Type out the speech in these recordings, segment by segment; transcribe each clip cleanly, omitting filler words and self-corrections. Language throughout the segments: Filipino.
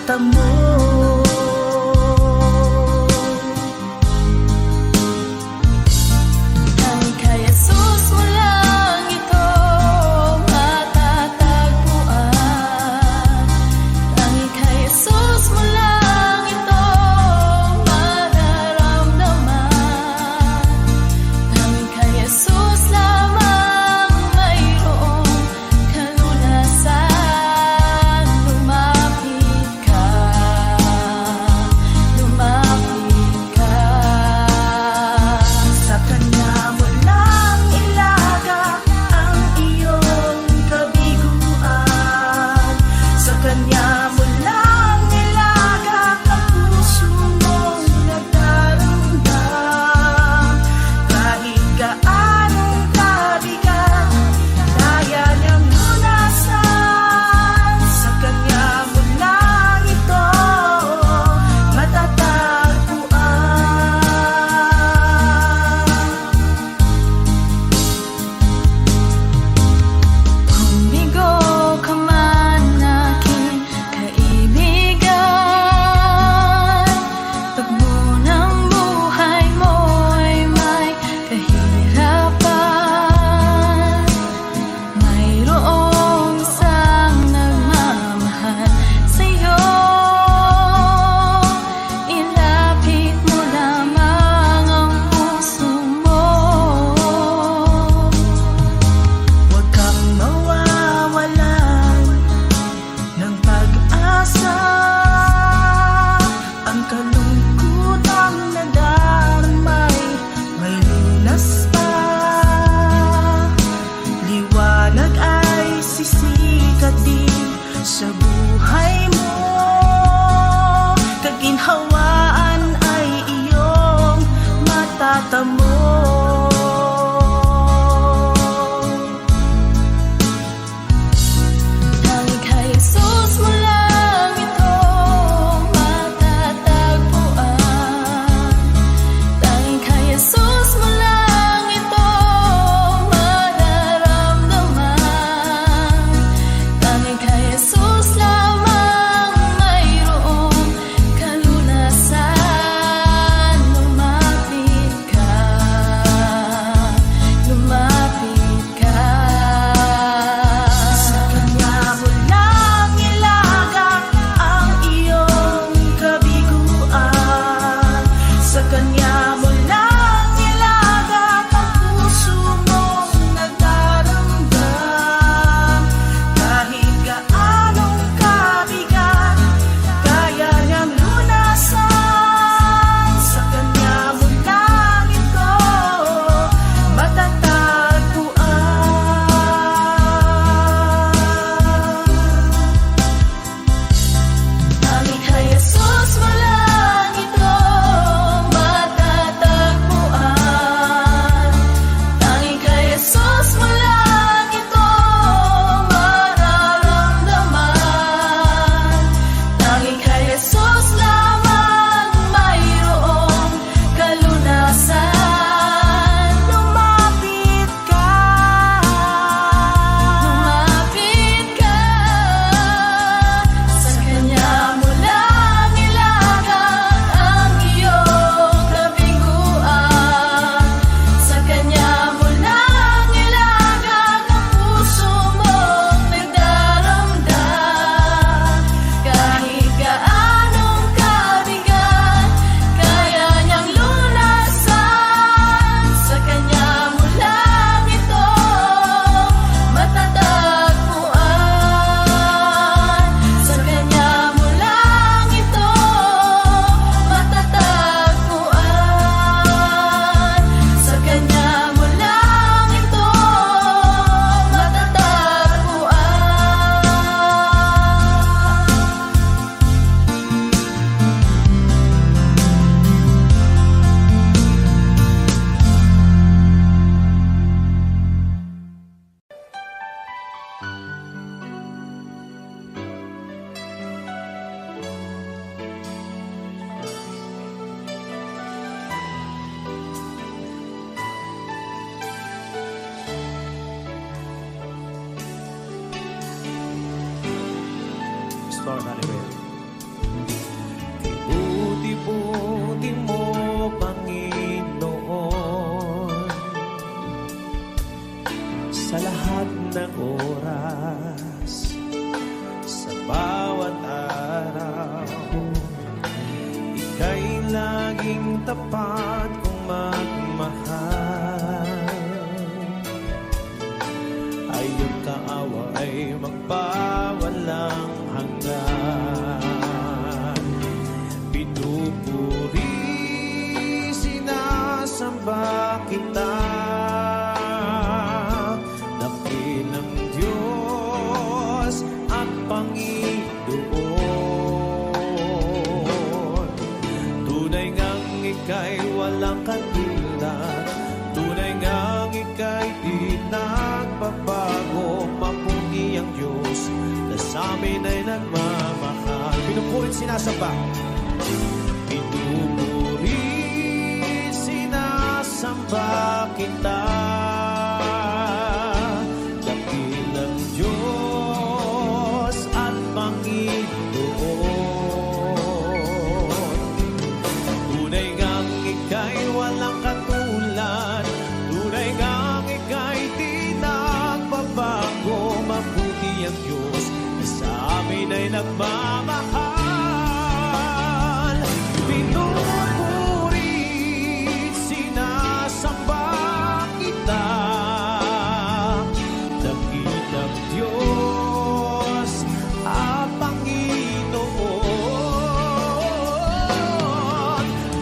mata mo. Tanging kay Jesus mo lang ito matatagpuan. Tanging kay Jesus mo lang ito mararamdaman. Tanging kay Jesus lamang mayroong kalunasan. Lumapit ka. laging tapat kong magmahal. Ay yung kaawa ay magpawalang hanggan. Pinupuri, sinasamba kita, dakilang Diyos at Panginoon. Tunay ngang ika'y walang katulad, tunay ngang ika'y di nagbabago. Mabuti ang Diyos na sa amin ay nagmamahal. Pinupurit, sinasamba. Pinupurit, sinasamba kita, dakilang Diyos at Panginoon. Tunay ngang ika'y walang katulad, tunay ngang ika'y di nagbabago. Mabuti ang Diyos na sa amin ay nagmamahal. Pinupurit, sinasamba kita, dakilang Diyos at Panginoon.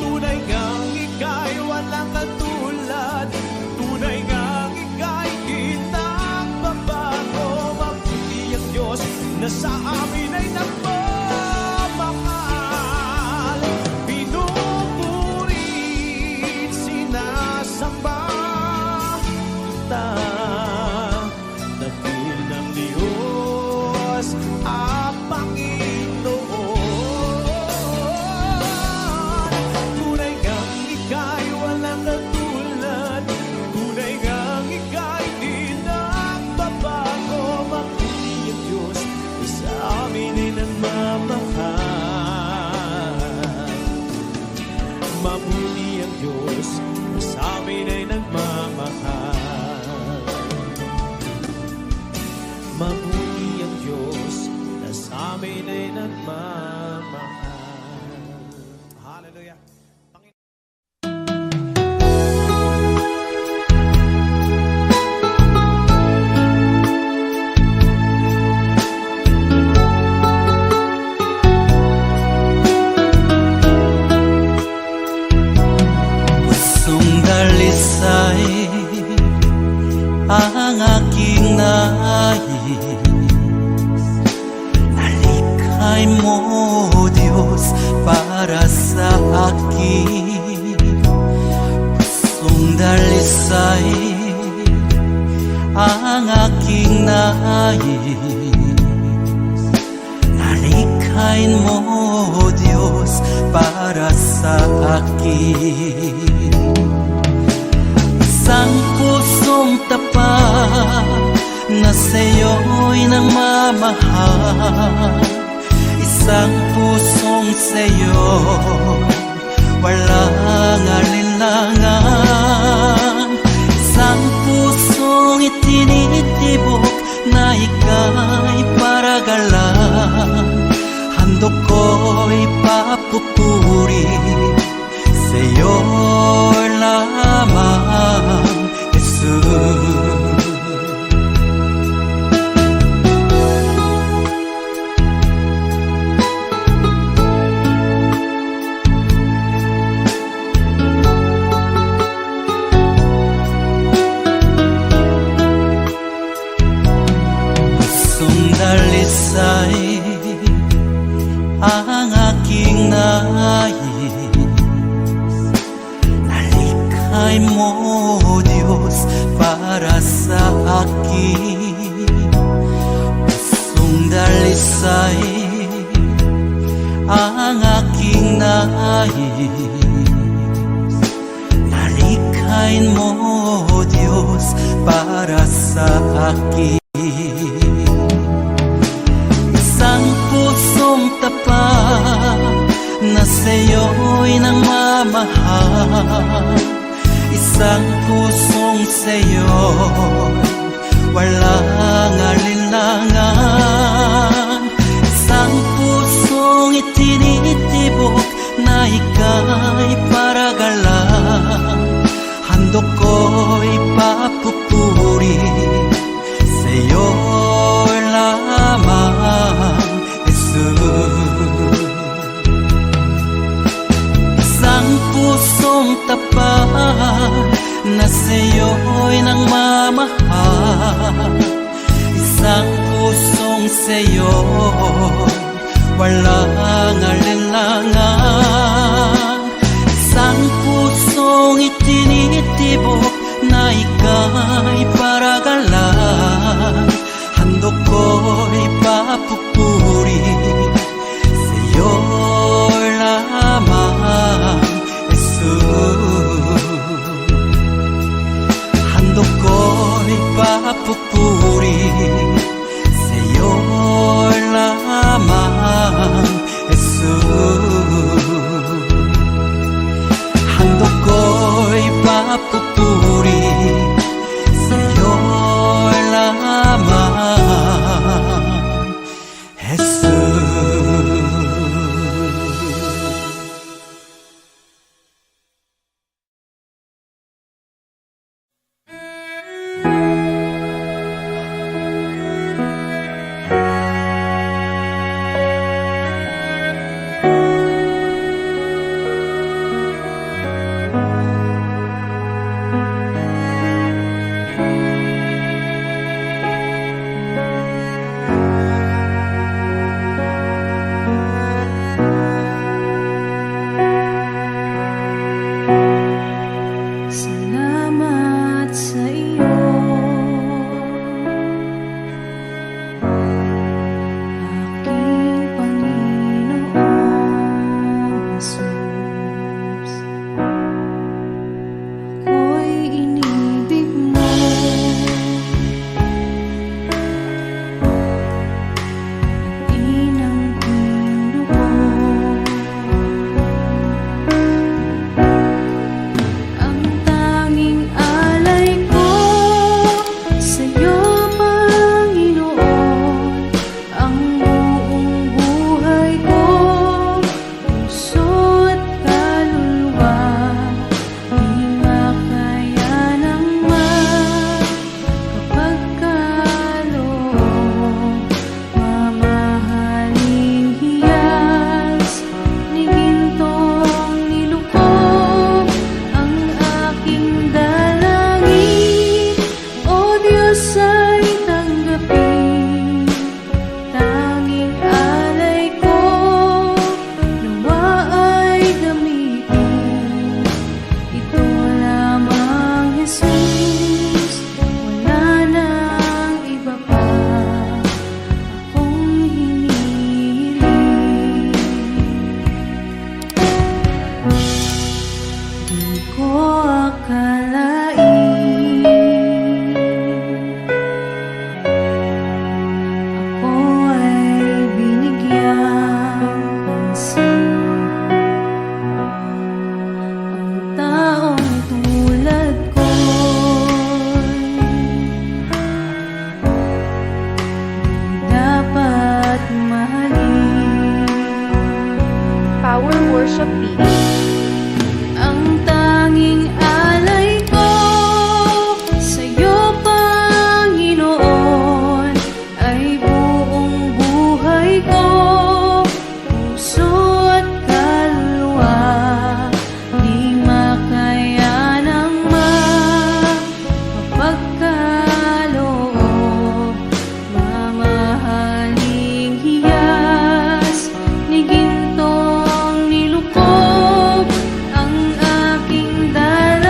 Tunay ngang ika'y walang katulad, tunay ngang ika'y di nagbabago. Mabuti ang Diyos na sa amin ay nagmamahal. Pinupurit, sinasamba kita, dakilang Diyos at Panginoon. Tunay ngang ika'y walang katulad, tunay ngang ika'y di nagbabago. Mabuti ang Diyos na sa amin ay nagmamahal. Mabuti ang Diyos na sa amin ay nagmamahal. Mabuti ang Diyos na sa amin ay nagmamahal. Hallelujah. Pusong dalisay ang aking nais, nalikhay mo, Diyos, para sa akin. Pusong dalisay ang aking nais, nalikhay mo, Diyos, para sa akin. Isang pusong tapat na sa'yo'y nagmamahal, isang pusong sa'yo walang alinlangan, isang pusong itinitibok na ika'y paragalan. Handog ko'y papupuri sa'yo lamang, Jesus. Pusong dalisay ang aking nais, nalikhay mo, Diyos, para sa akin. Pusong dalisay ang aking nais, nalikhay mo, Diyos, para sa akin. Isang pusong tapat na sa'yo'y nagmamahal, isang pusong sa'yo walang alinlangan, isang pusong itinitibok na ikaw pusong tapat na sa'yo'y nagmamahal. Isang pusong sa'yo, walang alinlangan. Isang pusong itinitibok na ika'y paragalan. Handog ko'y papupuri sa'yo lamang, Jesus. Handog ko'y papupuri sa'yo lamang, Jesus. Handog ko'y papupuri sa'yo lamang, Jesus. Salamat sa iyo, aking Panginoong Jesus. Ako'y inibig mo, inang pinuho. Ang tanging alay ko sa'yo, Panginoon, ang buong buhay ko, puso at kaluluwa, di makaya ng magkapagkaloob. Mamahaling hiyas ni gintong nilukob ang aking dalangin, O Diyos ay tanggapin. Tanging alay ko nawa ay gamitin, ito lamang, Jesus, wala nang iba pa akong hinihiling. Di ko akalain ako ay binigyang pansin. Ang taong tulad ko'y di dapat mahalin. Power Worship Meeting. Ang tanging alay ko sa'yo, Panginoon, ay buong buhay ko, puso at kaluluwa, di makaya ng magkapagkaloob. Mamahaling hiyas ni gintong nilukob ang aking dalangin,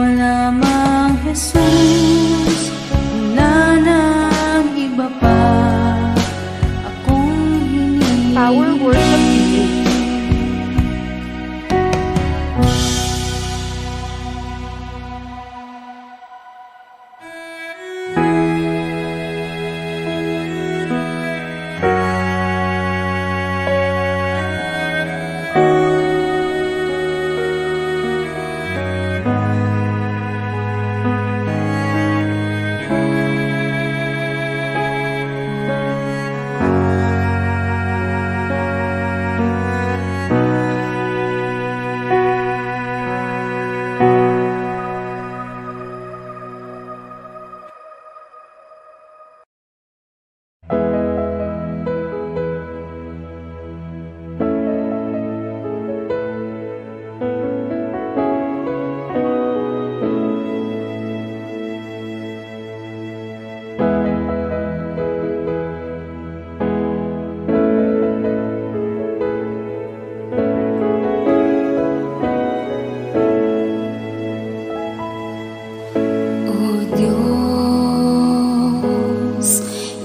lamang, Jesus. Wala nang iba pa akong hinihiling. Power Worship PH.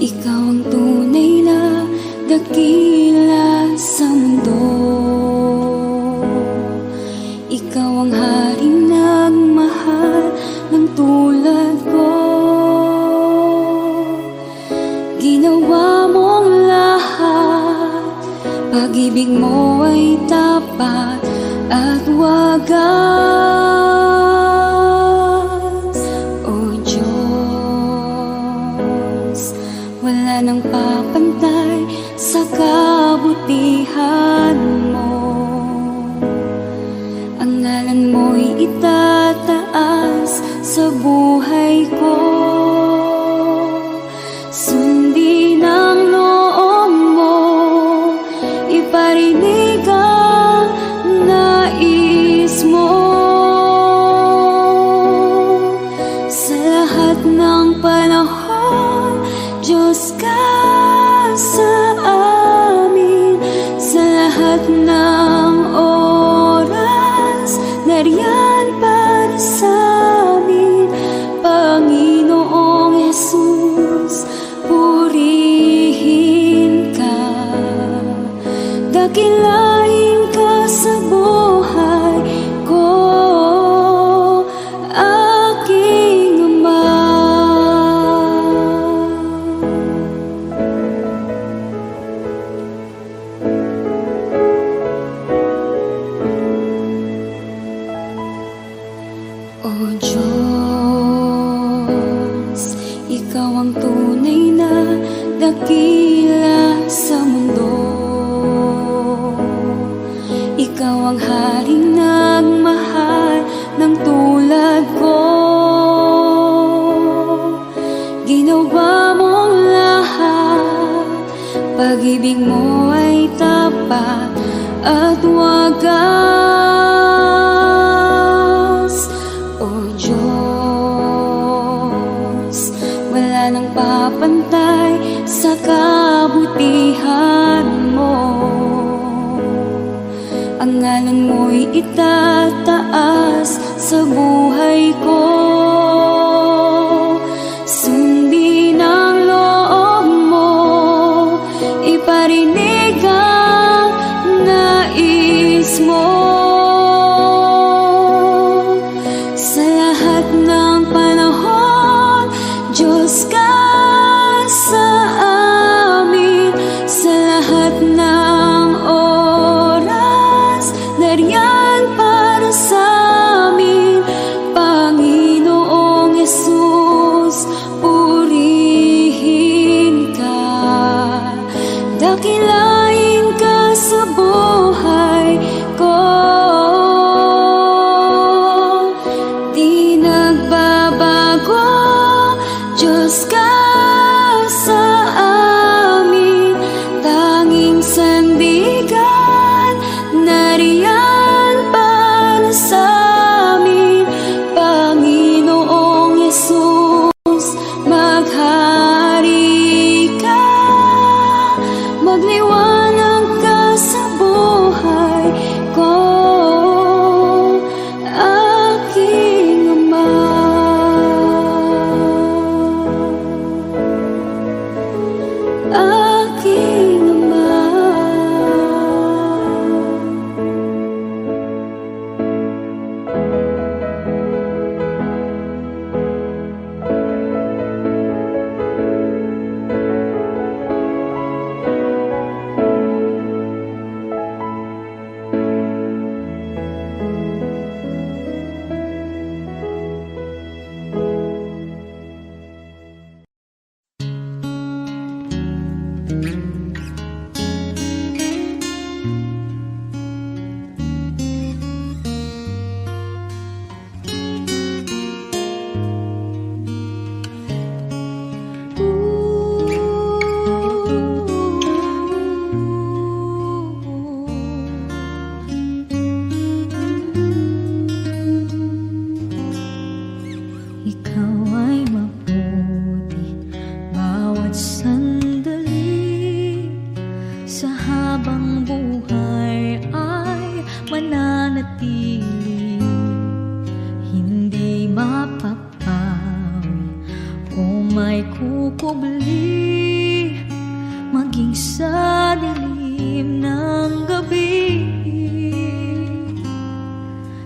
Ikaw ang tunay na dakila sa mundo. Ikaw ang haring nagmahal ng tulad ko. Ginawa mong lahat, pag-ibig mo ay tapat at wagas. O Diyos, wala nang papantay sa kabutihan mo. Ang ngalan mo'y itataas sa buhay ko. Sundin ang loob mo, iparinig ang nais mo. Sa lahat ng panahon, Diyos ka sa amin. Sa lahat ng oras, nariyan para sa amin. Panginoong Jesus, purihin ka. Dakilain ka sa buhay ko, aking Ama. O Diyos, ikaw ang tunay na dakila sa mundo. Ikaw ang haring nagmahal ng tulad ko. Ginawa mong lahat, pag-ibig mo ay tapat at wagas. O Diyos, wala nang papantay sa kabutihan mo. Ang ngalan mo'y itataas sa buhay ko. Sundin ang loob mo, iparinig ang nais mo. Sa lahat ng panahon, Diyos ka sa amin. Sa lahat ng oras, nariyan para sa amin. Panginoon kukubli, maging sa dilim ng gabi.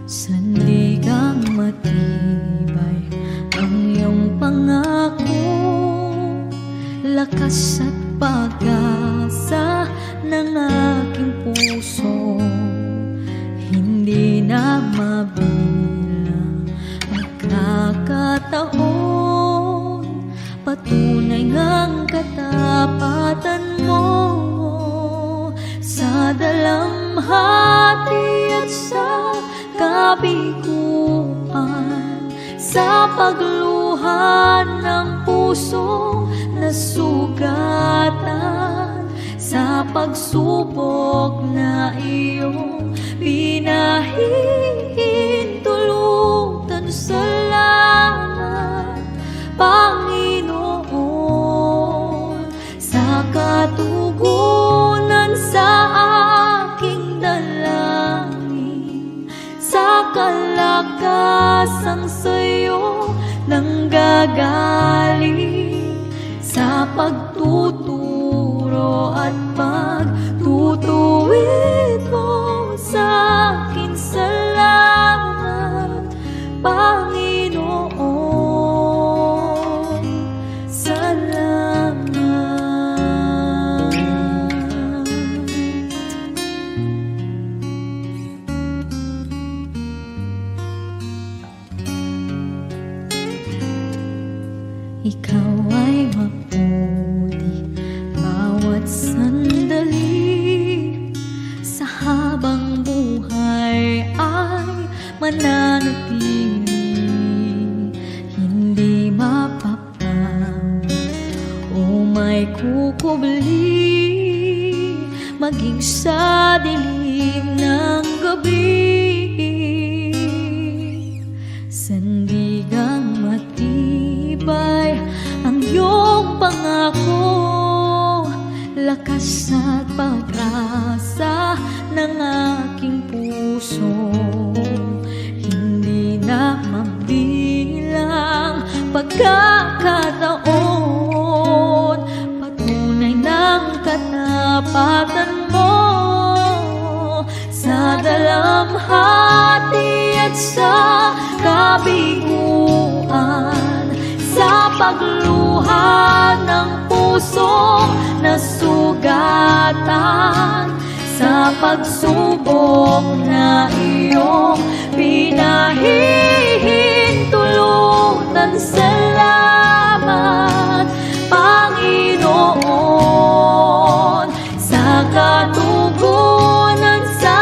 Sandigang matibay ang iyong pangako, lakas at pag-asa ng aking puso. Hindi na mabilang magkakataon, patunay ngang katapatan mo sa dalamhati at sa kabiguan, sa pagluha ng puso na sugatan, sa pagsubok na iyong pinahihintulutan. Salamat, Panginoon, sa katugunan sa aking dalangin, sa kalakasang sa'yo nanggagaling, sa pagtuturo at pagtutuwid mo sa akin. Salamat, Panginoon, salamat. Ikaw ay mabuti bawat sandali, sa habang buhay ay mananatili, hindi mapapagod o may kukubli, maging sa dilim ng gabi. Sandigang matibay ang iyong pangako, lakas at pag-asa ng aking puso. Hindi na mabilang pagkakataon, patunay ng katapatan mo sa dalamhati at sa kabiguan, sa pagluha ng puso na sugatan, sa pagsubok na iyong pinahihintulutan. Salamat, Panginoon, sa katugunan sa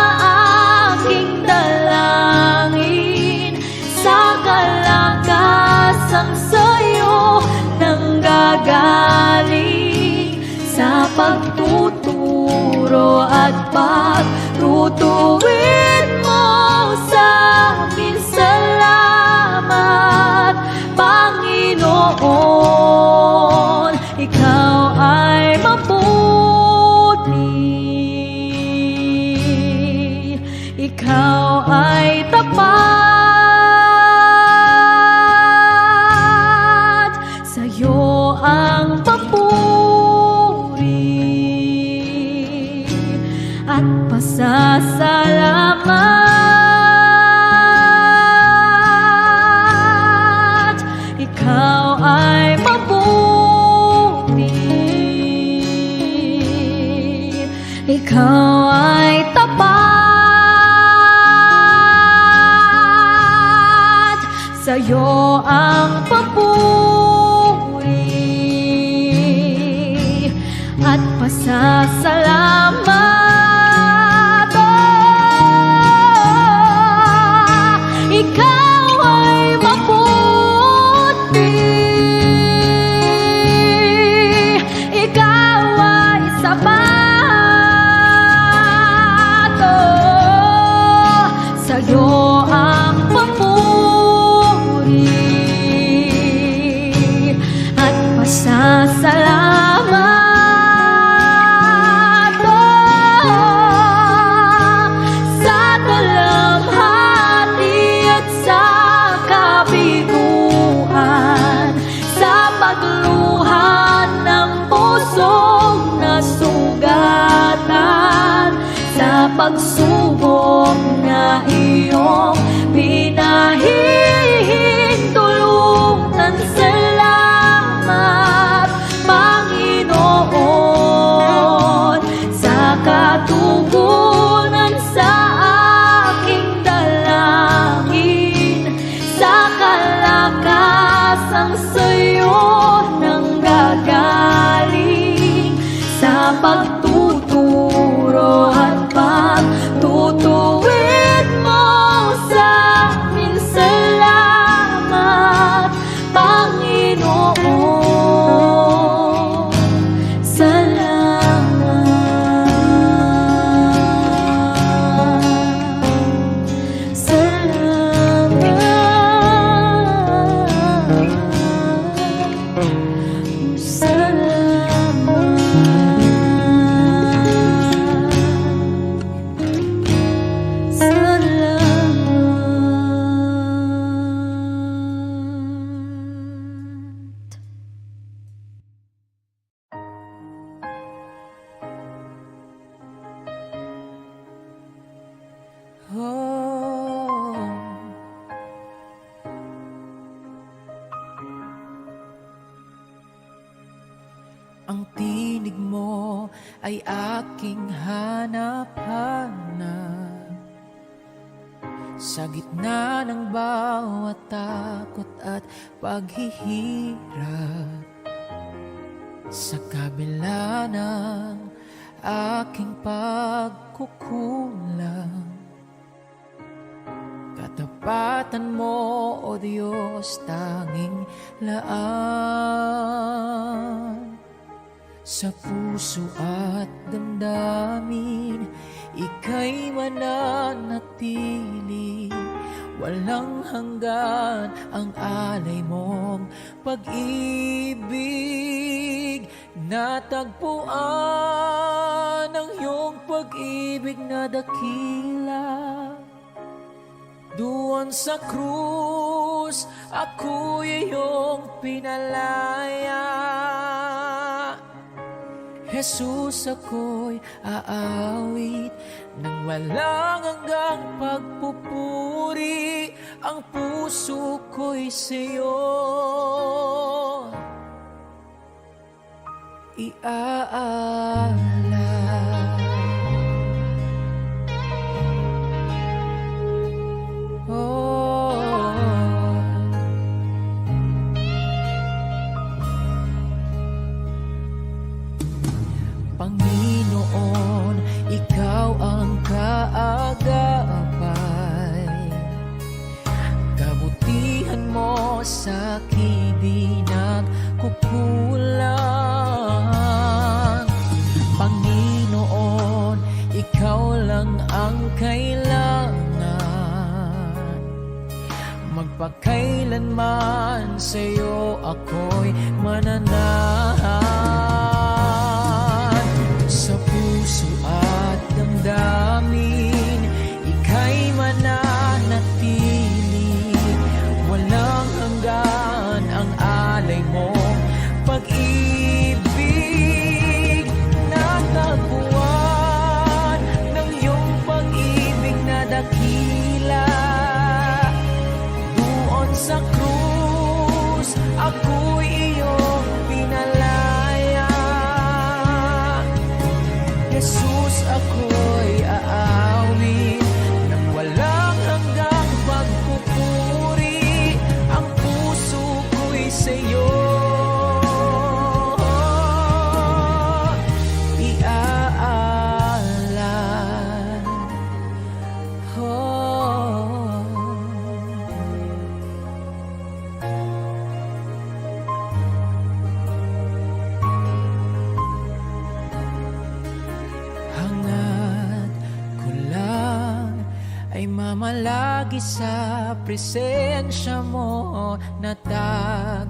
aking dalangin, sa kalakasang sa'yo nanggagaling, sa pagtuturo at pagtutuwid mo sa amin. Salamat, Panginoon, ikaw ay mabuti, ikaw ay tapat, sa'yo ang papuri at pasasalamat. Ikaw ay mabuti, ikaw ay tapat, sa'yo ang papuri at pasasalamat. Ikaw ay mabuti, ikaw ay sapat, sa'yo ang papuri at pasasalamat. lang sa'yo nanggagaling sa pagtuturo at pagtutuwid mo sa amin. Salamat, Panginoon. Salamat. Oh, ang tinig mo ay aking hanap-hanap sa gitna ng bawat takot at paghihirap, sa kabila ng aking pagkukulang. Katapatan mo, O Diyos, tanging laan. Sa puso at damdamin, ika'y mananatili. Walang hanggan ang alay mong pag-ibig. Natagpuan ang iyong pag-ibig na dakila. Doon sa krus, ako'y iyong pinalaya. Jesus, ako'y aawit ng walang hanggang pagpupuri. Ang puso ko'y sa'yo iaalay. Panginoon, ikaw ang kaagapay. Kabutihan mo sa akin di nagkukulang. Panginoon, ikaw lang ang kailangan. Magpakailanman sa'yo ako'y mananahan. Sa puso at damdamin, ika'y mananatili. Walang hanggan ang alay mo pag-ibig. Natagpuan ng iyong pag-ibig na dakila. Doon sa krus, ako'y iyong pinalaya. Jesus, ako'y aawit ng walang hanggang pagpupuri. Ang puso ko'y sa'yo iaalay. Hangad ko lang ay mamalagi sa presensya mo na tagpuan.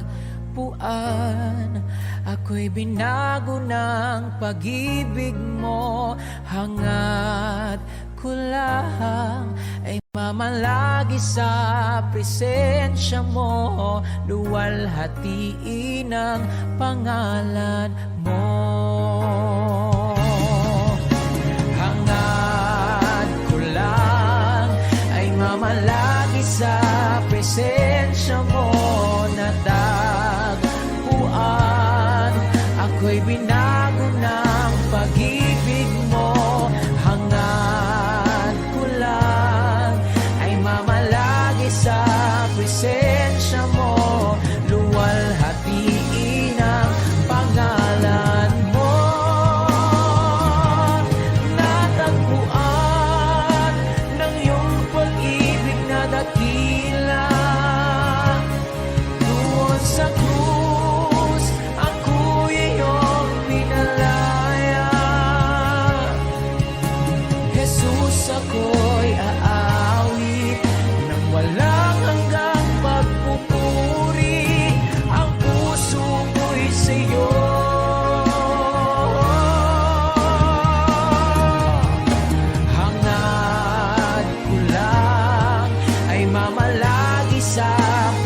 Ako'y binago ng pag-ibig mo. Hangad ko lang ay mamalagi sa presensya mo. Luwalhatiin ang pangalan mo. Hangad ko lang ay mamalagi sa presensya mo na tagpuan. Ako'y binago ng pag-ibig mo. Hangad ko lang ay mamalagi sa presensya mo. Luwalhatiin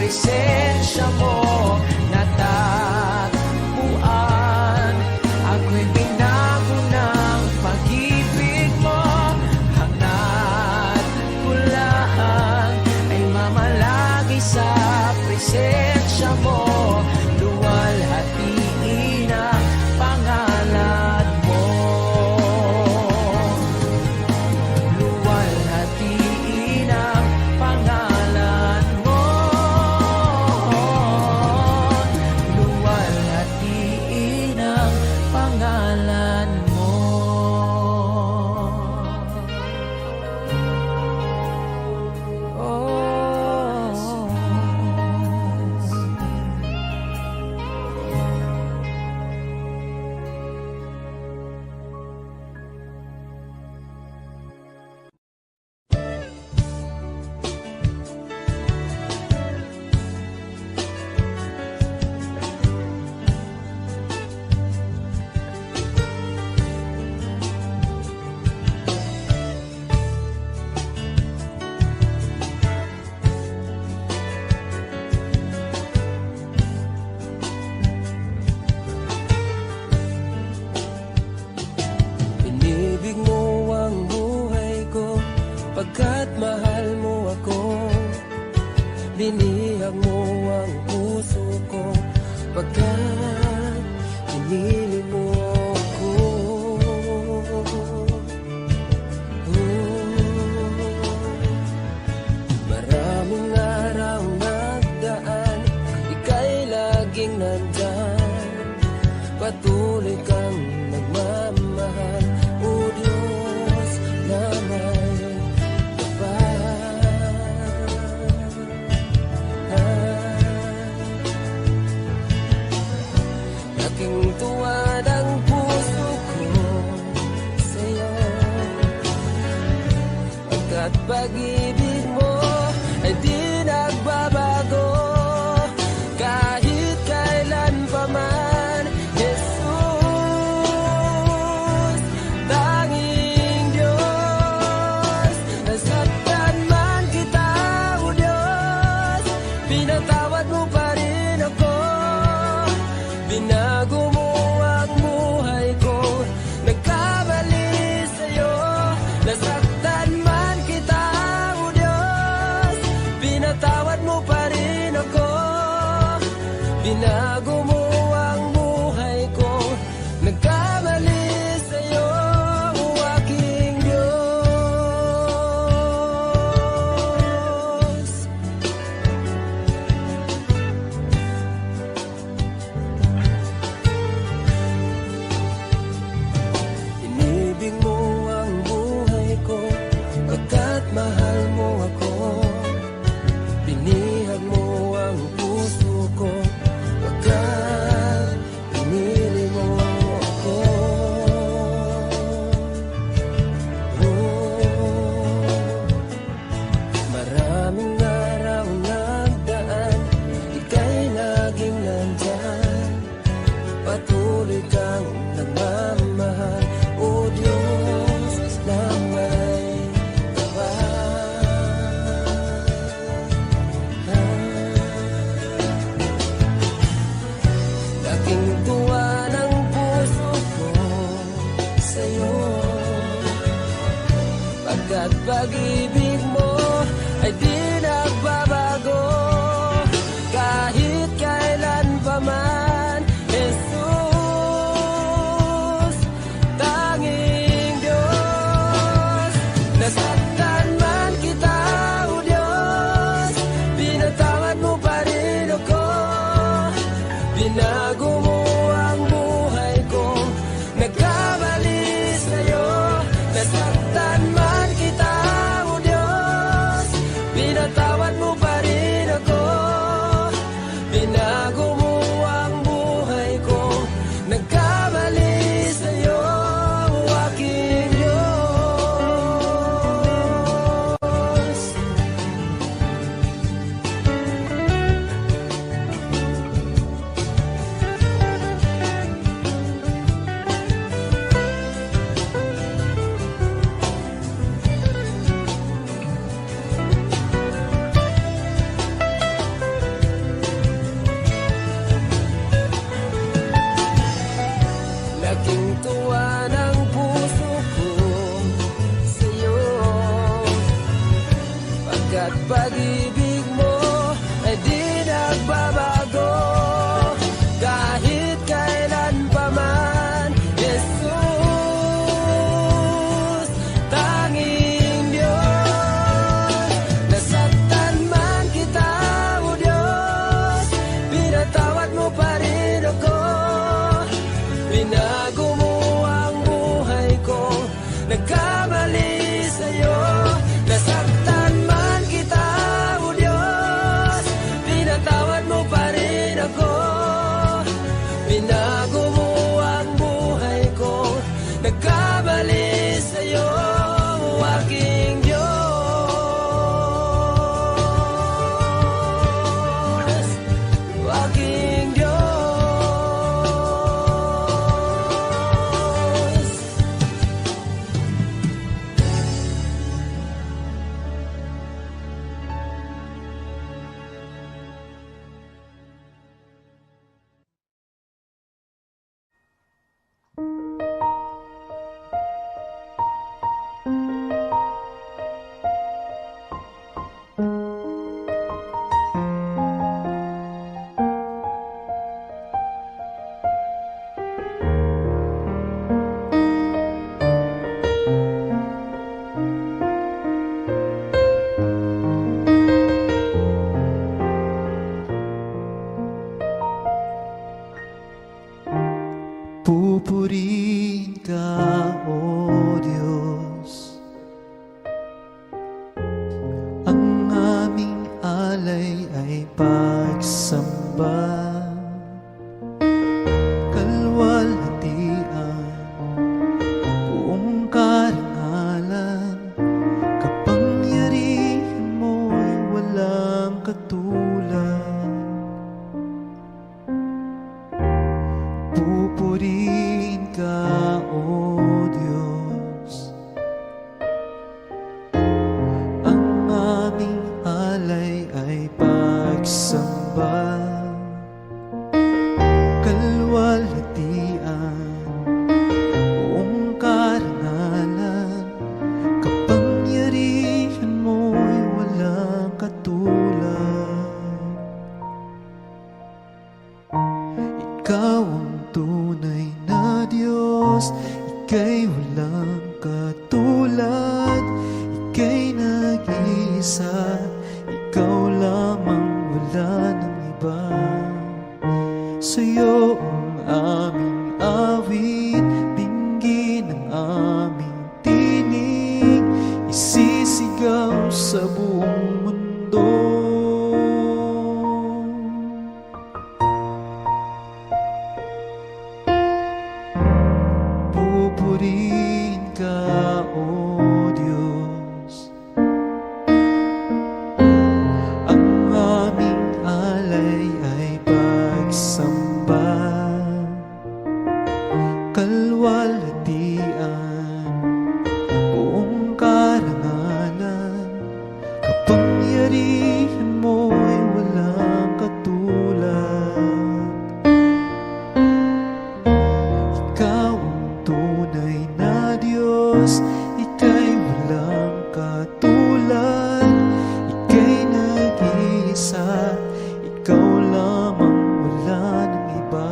presensya mo natagpuan. Ako'y binago ng pag-ibig mo. Hangat ko lang ay mamalagi sa presensya mo. Luwalhatiin ang pangalan mo. Luwalhatiin ang pangalan mo. Luwalhatiin ang pangalan mo. Inibig mo ang buhay ko, pagkat mahal mo ako. Binihag mo ang puso ko, pagkat pinili mo ako. Maraming araw nagdaan, ika'y laging nandyan. Patuloy kang nagmamahal, o Diyos na may kapal. Laking tuwa ng puso ko sa'yo, pagkat pag-ibig mo ay di nagbabago. Kahit kailan pa man, Jesus, tanging Diyos. Nasaktan man kita, o Diyos, pinatawad mo pa rin ako. Binago mo ang buhay ko, nagkamali sa'yo. Nasaktan man kita, o Diyos, pinatawad mo pa rin ako. Binago mo ang buhay ko, nagkamali sa'yo, o aking Diyos. Inibig mo ang buhay ko, pagkat mahal mo ako. Binihag mo ang puso ko, pagkat Pupurihin ka, O Diyos. Ang aming alay ay pagsamba, kalwalhatian, buong karangalan, kapangyarihan mo'y walang katulad. Pupurihin ka, O Diyos. Ang aming alay ay pagsamba, kalwalhatian, buong karangalan, kapangyarihan mo'y walang katulad. Ikaw ang tunay na Diyos, ika'y walang katulad, ika'y nag-iisa, ikaw lamang, wala ng iba. Sa'yo ang aming awit, dinggin ang aming tinig, isisigaw sa buong mundo. Pupurihin ka, O Diyos. Ang aming alay ay pagsamba, kalwalhatian, buong karangalan, kapangyarihan mo'y walang katulad. Ikaw ang tunay na Diyos, ika'y walang katulad, ika'y nag-iisa, ikaw lamang, wala ng iba.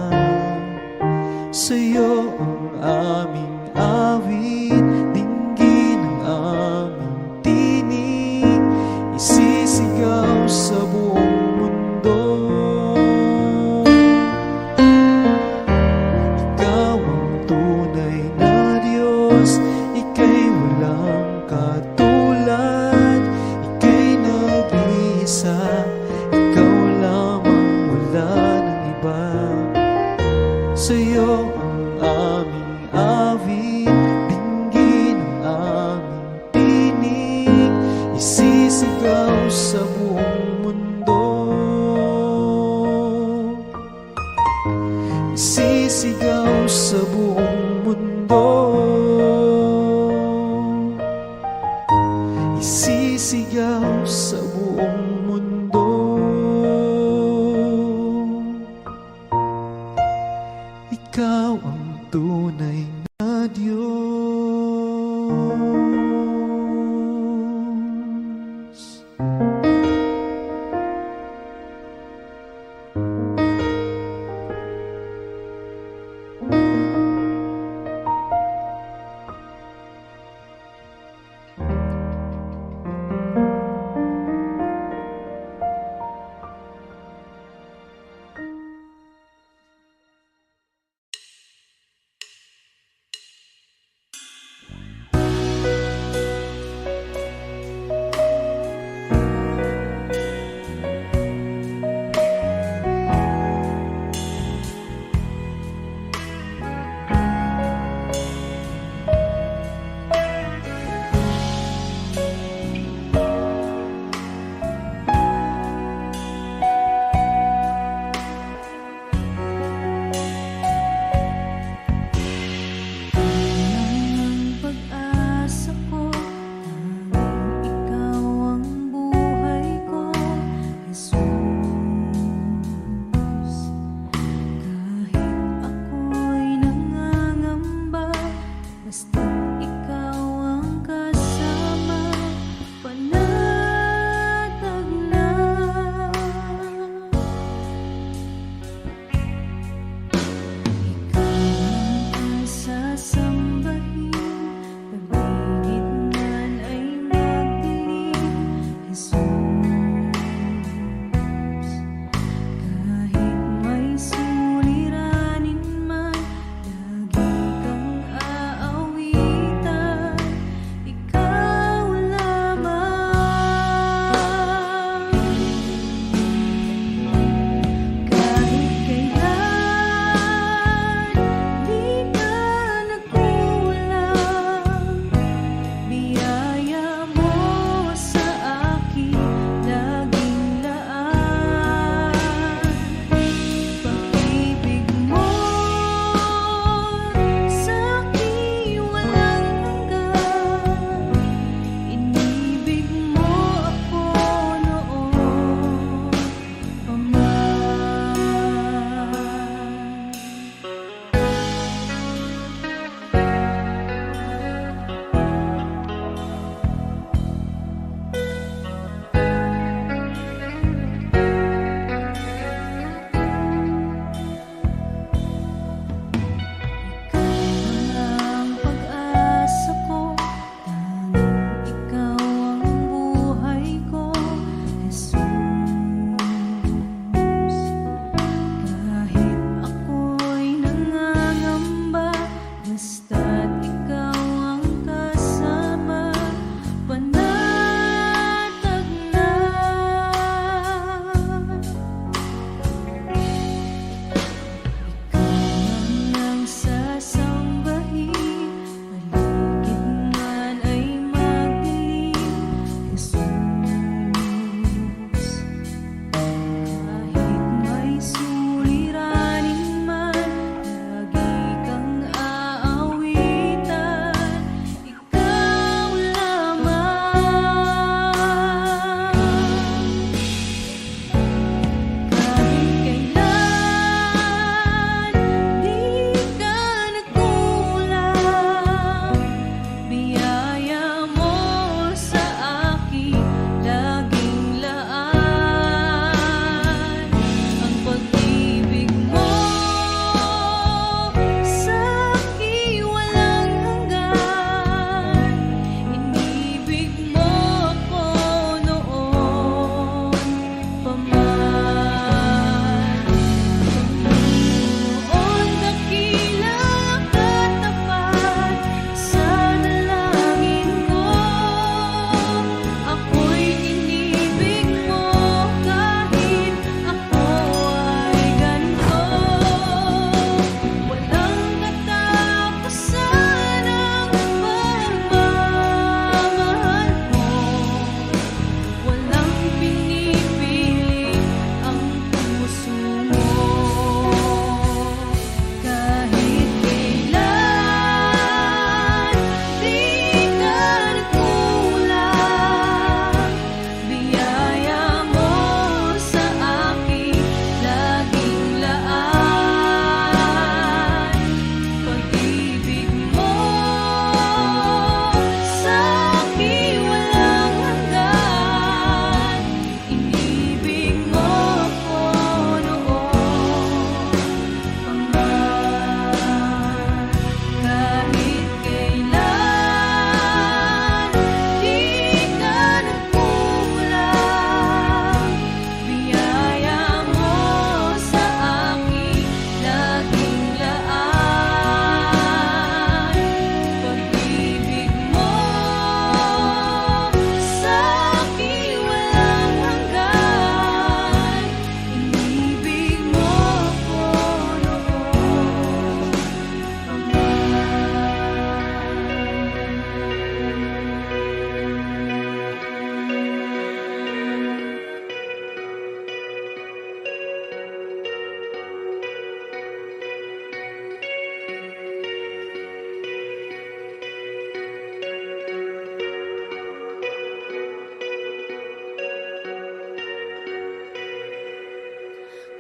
Sa'yo ang aming awit, dinggin ang aming tinig, isisigaw sa buong mundo. Ikaw ang tunay na Diyos, ika'y walang katulad, ika'y nag-iisa, ikaw lamang,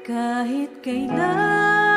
kahit kailan.